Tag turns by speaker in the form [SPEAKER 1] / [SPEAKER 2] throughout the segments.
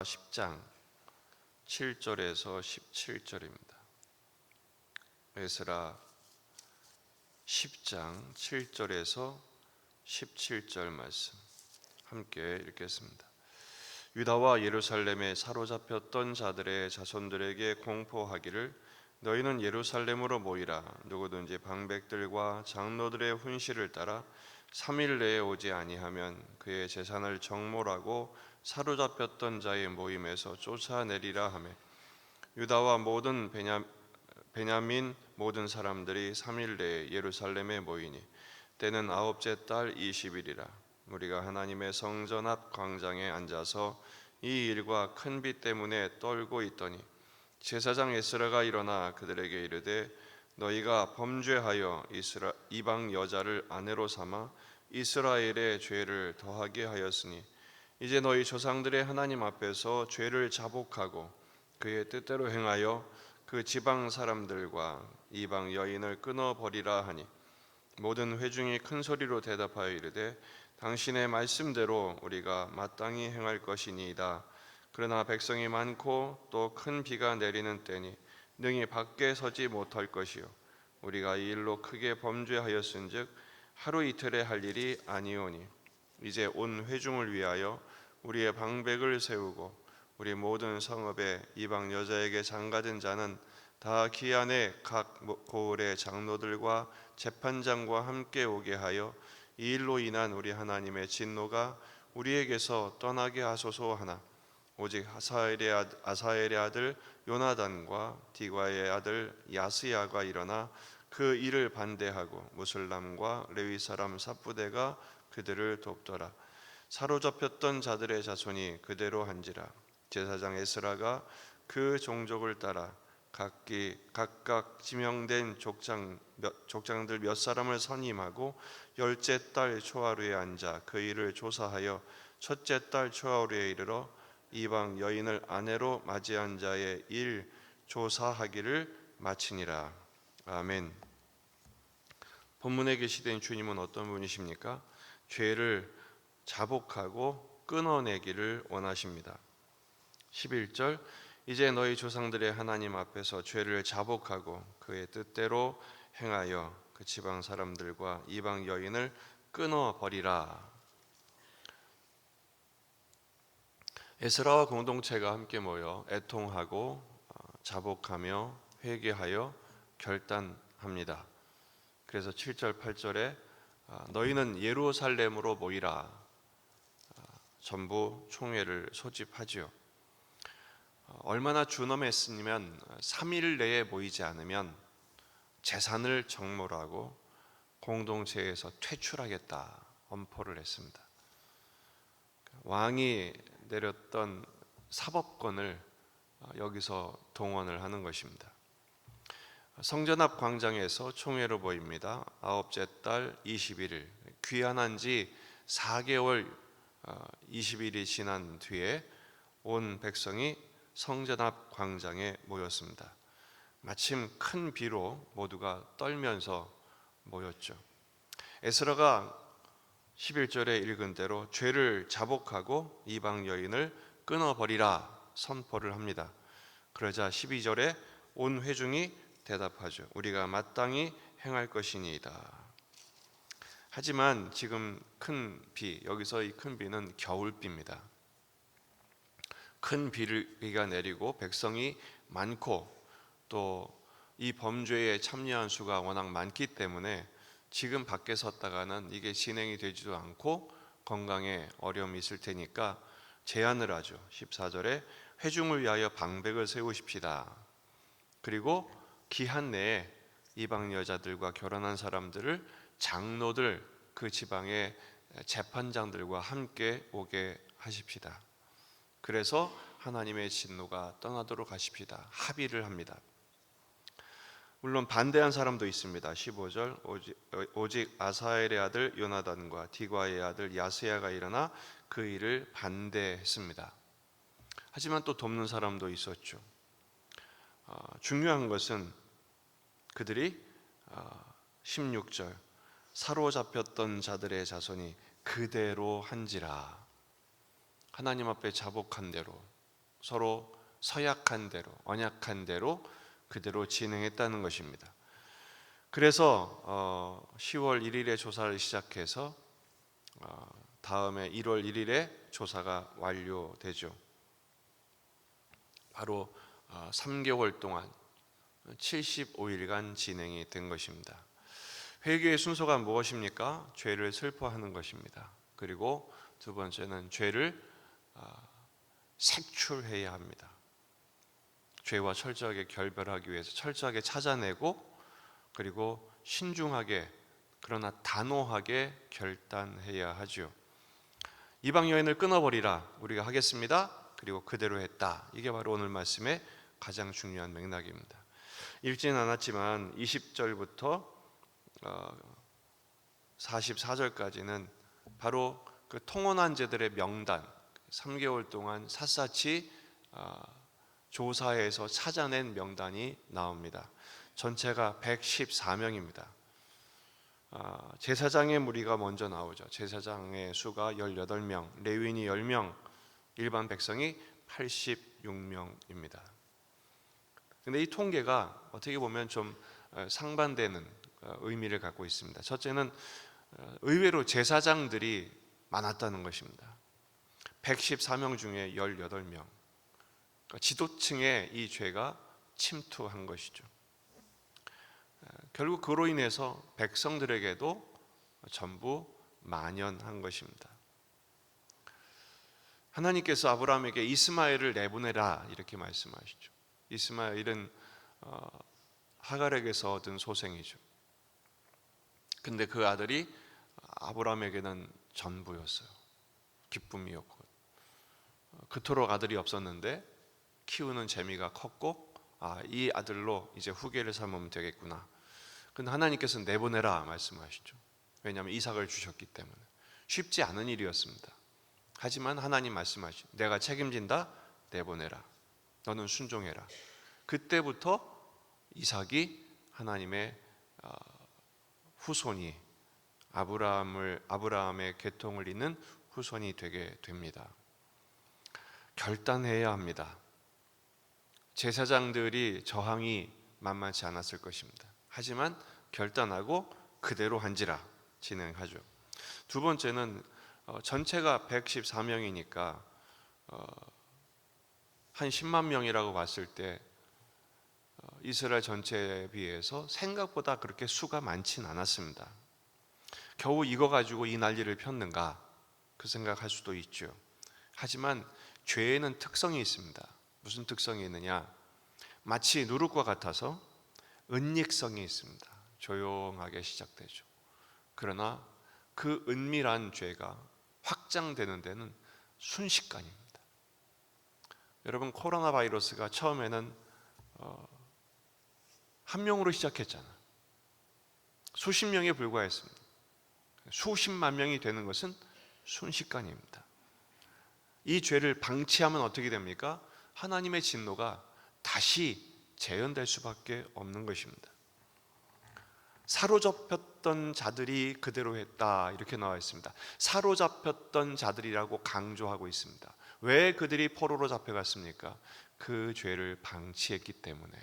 [SPEAKER 1] 10장 7절에서 17절입니다. 에스라 10장 7절에서 17절 말씀 함께 읽겠습니다. 유다와 예루살렘에 사로잡혔던 자들의 자손들에게 공포하기를 너희는 예루살렘으로 모이라. 누구든지 방백들과 장로들의 훈시를 따라 3일 내에 오지 아니하면 그의 재산을 정몰하고 사로잡혔던 자의 모임에서 쫓아내리라 하며, 유다와 모든 베냐민 모든 사람들이 3일 내에 예루살렘에 모이니 때는 아홉째 달 20일이라. 우리가 하나님의 성전 앞 광장에 앉아서 이 일과 큰 비 때문에 떨고 있더니 제사장 에스라가 일어나 그들에게 이르되 너희가 범죄하여 이방 여자를 아내로 삼아 이스라엘의 죄를 더하게 하였으니 이제 너희 조상들의 하나님 앞에서 죄를 자복하고 그의 뜻대로 행하여 그 지방 사람들과 이방 여인을 끊어버리라 하니, 모든 회중이 큰 소리로 대답하여 이르되 당신의 말씀대로 우리가 마땅히 행할 것이니이다. 그러나 백성이 많고 또 큰 비가 내리는 때니 능히 밖에 서지 못할 것이요 우리가 이 일로 크게 범죄하였은즉 하루 이틀에 할 일이 아니오니 이제 온 회중을 위하여 우리의 방백을 세우고 우리 모든 성읍에 이방 여자에게 장가든 자는 다 기한에 각 고을의 장로들과 재판장과 함께 오게 하여 이 일로 인한 우리 하나님의 진노가 우리에게서 떠나게 하소서 하나, 오직 아사엘의 아들 요나단과 디과의 아들 야스야가 일어나 그 일을 반대하고 무슬람과 레위 사람 삽부대가 그들을 돕더라. 사로잡혔던 자들의 자손이 그대로 한지라. 제사장 에스라가 그 종족을 따라 각각 지명된 족장들 몇 사람을 선임하고 열째 달 초하루에 앉아 그 일을 조사하여 첫째 달 초하루에 이르러 이방 여인을 아내로 맞이한 자의 일 조사하기를 마치니라. 아멘. 본문에 계시된 주님은 어떤 분이십니까? 죄를 자복하고 끊어내기를 원하십니다. 11절, 이제 너희 조상들의 하나님 앞에서 죄를 자복하고 그의 뜻대로 행하여 그 지방 사람들과 이방 여인을 끊어버리라. 에스라와 공동체가 함께 모여 애통하고 자복하며 회개하여 결단합니다. 그래서 7절 8절에 너희는 예루살렘으로 모이라 전부 총회를 소집하지요. 얼마나 준엄했으면 3일 내에 모이지 않으면 재산을 정몰하고 공동체에서 퇴출하겠다 엄포를 했습니다. 왕이 내렸던 사법권을 여기서 동원을 하는 것입니다. 성전 앞 광장에서 총회로 모입니다. 아홉째 달 21일, 귀환한 지 4개월 20일이 지난 뒤에 온 백성이 성전 앞 광장에 모였습니다. 마침 큰 비로 모두가 떨면서 모였죠. 에스라가 11절에 읽은 대로 죄를 자복하고 이방 여인을 끊어버리라 선포를 합니다. 그러자 12절에 온 회중이 대답하죠. 우리가 마땅히 행할 것이니이다. 하지만 지금 큰 비, 여기서 이 큰 비는 겨울비입니다. 큰 비가 내리고 백성이 많고 또 이 범죄에 참여한 수가 워낙 많기 때문에 지금 밖에 섰다가는 이게 진행이 되지도 않고 건강에 어려움이 있을 테니까 제안을 하죠. 14절에 회중을 위하여 방백을 세우십시다. 그리고 기한 내에 이방 여자들과 결혼한 사람들을 장로들, 그 지방의 재판장들과 함께 오게 하십시다. 그래서 하나님의 진노가 떠나도록 하십시다. 합의를 합니다. 물론 반대한 사람도 있습니다. 15절, 오직 아사엘의 아들 요나단과 디과의 아들 야스야가 일어나 그 일을 반대했습니다. 하지만 또 돕는 사람도 있었죠. 중요한 것은 그들이 16절, 사로잡혔던 자들의 자손이 그대로 한지라, 하나님 앞에 자복한 대로 서로 서약한 대로, 언약한 대로 그대로 진행했다는 것입니다. 그래서 10월 1일에 조사를 시작해서 다음에 1월 1일에 조사가 완료되죠. 바로 3개월 동안 75일간 진행이 된 것입니다. 회개의 순서가 무엇입니까? 죄를 슬퍼하는 것입니다. 그리고 두 번째는 죄를 색출해야 합니다. 죄와 철저하게 결별하기 위해서 철저하게 찾아내고, 그리고 신중하게 그러나 단호하게 결단해야 하죠. 이방 여인을 끊어버리라, 우리가 하겠습니다. 그리고 그대로 했다. 이게 바로 오늘 말씀의 가장 중요한 맥락입니다. 읽지는 않았지만 20절부터 44절까지는 바로 그 통혼한 제들의 명단, 3개월 동안 샅샅이 조사해서 찾아낸 명단이 나옵니다. 전체가 114명입니다. 제사장의 무리가 먼저 나오죠. 제사장의 수가 18명, 레위인이 10명, 일반 백성이 86명입니다. 근데 이 통계가 어떻게 보면 좀 상반되는 의미를 갖고 있습니다. 첫째는 의외로 제사장들이 많았다는 것입니다. 114명 중에 18명. 그러니까 지도층에 이 죄가 침투한 것이죠. 결국 그로 인해서 백성들에게도 전부 만연한 것입니다. 하나님께서 아브라함에게 이스마엘을 내보내라 이렇게 말씀하시죠. 이스마엘은 하갈에게서 얻은 소생이죠. 근데 그 아들이 아브라함에게는 전부였어요. 기쁨이었고, 그토록 아들이 없었는데 키우는 재미가 컸고, 이 아들로 이제 후계를 삼으면 되겠구나. 근데 하나님께서 내보내라 말씀하시죠. 왜냐하면 이삭을 주셨기 때문에. 쉽지 않은 일이었습니다. 하지만 하나님 말씀하시죠. 내가 책임진다, 내보내라. 너는 순종해라. 그때부터 이삭이 하나님의 후손이, 아브라함의 계통을 잇는 후손이 되게 됩니다. 결단해야 합니다. 제사장들이 저항이 만만치 않았을 것입니다. 하지만 결단하고 그대로 한지라 진행하죠. 두 번째는 전체가 114명이니까 한 10만 명이라고 봤을 때 이스라엘 전체에 비해서 생각보다 그렇게 수가 많지는 않았습니다. 겨우 이거 가지고 이 난리를 폈는가 그 생각할 수도 있죠. 하지만 죄에는 특성이 있습니다. 무슨 특성이 있느냐? 마치 누룩과 같아서 은닉성이 있습니다. 조용하게 시작되죠. 그러나 그 은밀한 죄가 확장되는 데는 순식간입니다. 여러분, 코로나 바이러스가 처음에는 한 명으로 시작했잖아요. 수십 명에 불과했습니다. 수십만 명이 되는 것은 순식간입니다. 이 죄를 방치하면 어떻게 됩니까? 하나님의 진노가 다시 재현될 수밖에 없는 것입니다. 사로잡혔던 자들이 그대로 했다 이렇게 나와 있습니다. 사로잡혔던 자들이라고 강조하고 있습니다. 왜 그들이 포로로 잡혀갔습니까? 그 죄를 방치했기 때문에.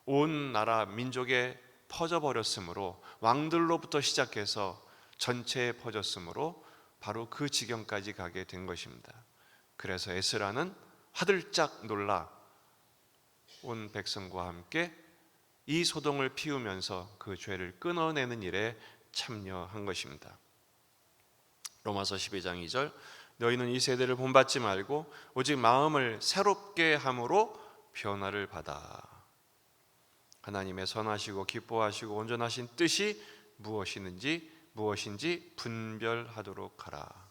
[SPEAKER 1] 온 나라 민족에 퍼져버렸으므로, 왕들로부터 시작해서 전체에 퍼졌으므로 바로 그 지경까지 가게 된 것입니다. 그래서 에스라는 화들짝 놀라 온 백성과 함께 이 소동을 피우면서 그 죄를 끊어내는 일에 참여한 것입니다. 로마서 12장 2절, 너희는 이 세대를 본받지 말고 오직 마음을 새롭게 함으로 변화를 받아 하나님의 선하시고 기뻐하시고 온전하신 뜻이 무엇인지 분별하도록 하라.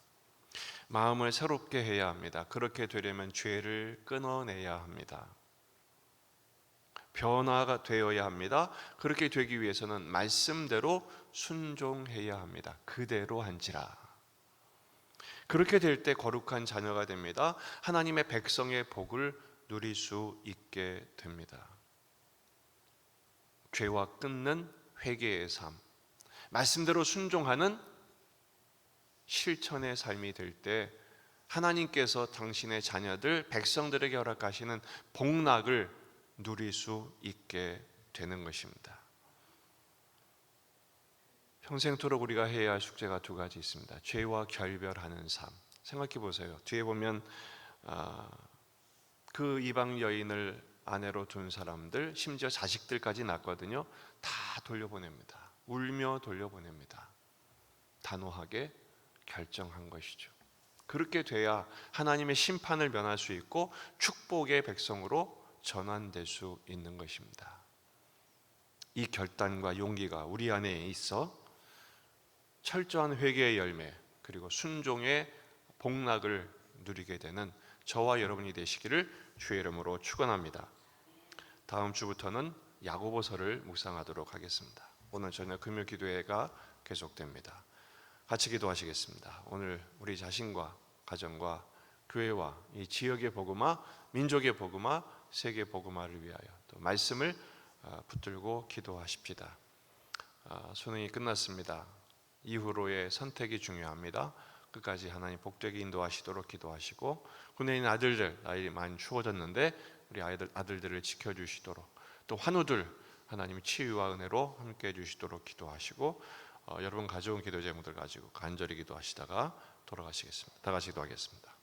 [SPEAKER 1] 마음을 새롭게 해야 합니다. 그렇게 되려면 죄를 끊어내야 합니다. 변화가 되어야 합니다. 그렇게 되기 위해서는 말씀대로 순종해야 합니다. 그대로 한지라. 그렇게 될 때 거룩한 자녀가 됩니다. 하나님의 백성의 복을 누릴 수 있게 됩니다. 죄와 끊는 회개의 삶, 말씀대로 순종하는 실천의 삶이 될 때 하나님께서 당신의 자녀들, 백성들에게 허락하시는 복락을 누릴 수 있게 되는 것입니다. 평생토록 우리가 해야 할 숙제가 두 가지 있습니다. 죄와 결별하는 삶. 생각해 보세요. 뒤에 보면 그 이방 여인을 아내로 둔 사람들, 심지어 자식들까지 낳거든요. 다 돌려보냅니다. 울며 돌려보냅니다. 단호하게 결정한 것이죠. 그렇게 돼야 하나님의 심판을 면할 수 있고 축복의 백성으로 전환될 수 있는 것입니다. 이 결단과 용기가 우리 안에 있어 철저한 회개의 열매, 그리고 순종의 복락을 누리게 되는 저와 여러분이 되시기를 주의 이름으로 축원합니다. 다음 주부터는 야고보서를 묵상하도록 하겠습니다. 오늘 저녁 금요 기도회가 계속됩니다. 같이 기도하시겠습니다. 오늘 우리 자신과 가정과 교회와 이 지역의 복음화, 민족의 복음화, 세계 복음화를 위하여 또 말씀을 붙들고 기도하십시다. 수능이 끝났습니다. 이후로의 선택이 중요합니다. 끝까지 하나님 복되게 인도하시도록 기도하시고, 군에 있는 아들들, 나이 많이 추워졌는데 우리 아들들을 지켜주시도록, 또 환우들 하나님 치유와 은혜로 함께 해주시도록 기도하시고, 여러분 가져온 기도 제목들 가지고 간절히 기도하시다가 돌아가시겠습니다. 다 같이 기도하겠습니다.